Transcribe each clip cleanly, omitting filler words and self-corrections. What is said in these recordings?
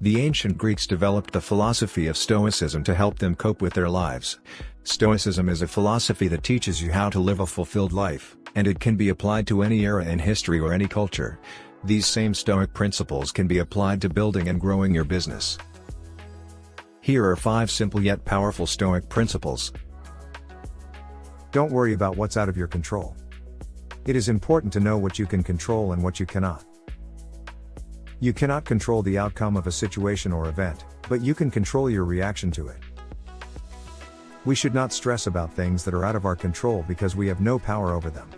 The ancient Greeks developed the philosophy of Stoicism to help them cope with their lives. Stoicism is a philosophy that teaches you how to live a fulfilled life, and it can be applied to any era in history or any culture. These same Stoic principles can be applied to building and growing your business. Here are 5 simple yet powerful Stoic principles. Don't worry about what's out of your control. It is important to know what you can control and what you cannot. You cannot control the outcome of a situation or event, but you can control your reaction to it. We should not stress about things that are out of our control because we have no power over them.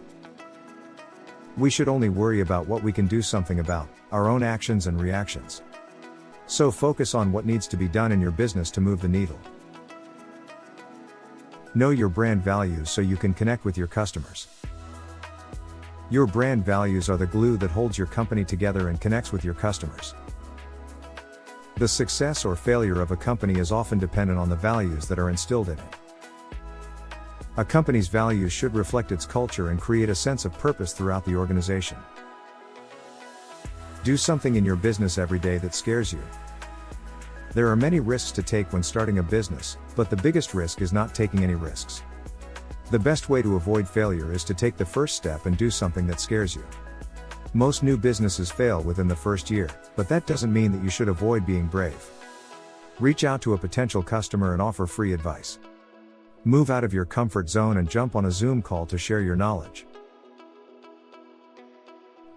We should only worry about what we can do something about, our own actions and reactions. So focus on what needs to be done in your business to move the needle. Know your brand values so you can connect with your customers. Your brand values are the glue that holds your company together and connects with your customers. The success or failure of a company is often dependent on the values that are instilled in it. A company's values should reflect its culture and create a sense of purpose throughout the organization. Do something in your business every day that scares you. There are many risks to take when starting a business, but the biggest risk is not taking any risks. The best way to avoid failure is to take the first step and do something that scares you. Most new businesses fail within the first year, but that doesn't mean that you should avoid being brave. Reach out to a potential customer and offer free advice. Move out of your comfort zone and jump on a Zoom call to share your knowledge.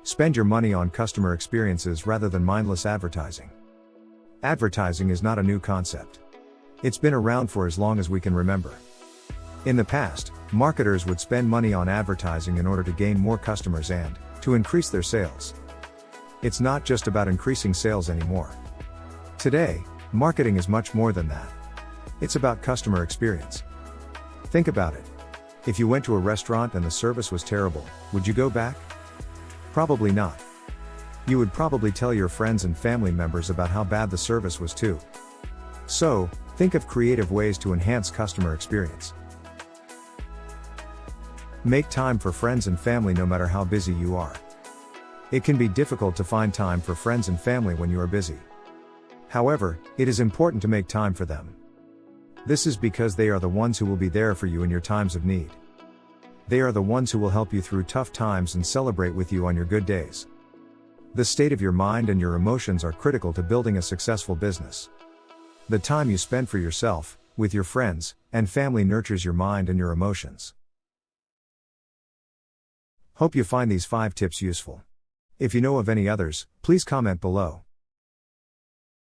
Spend your money on customer experiences rather than mindless advertising. Advertising is not a new concept. It's been around for as long as we can remember. In the past, marketers would spend money on advertising in order to gain more customers and to increase their sales. It's not just about increasing sales anymore. Today, marketing is much more than that. It's about customer experience. Think about it. If you went to a restaurant and the service was terrible, would you go back? Probably not. You would probably tell your friends and family members about how bad the service was too. So, think of creative ways to enhance customer experience. Make time for friends and family no matter how busy you are. It can be difficult to find time for friends and family when you are busy. However, it is important to make time for them. This is because they are the ones who will be there for you in your times of need. They are the ones who will help you through tough times and celebrate with you on your good days. The state of your mind and your emotions are critical to building a successful business. The time you spend for yourself, with your friends, and family nurtures your mind and your emotions. Hope you find these 5 tips useful. If you know of any others, please comment below.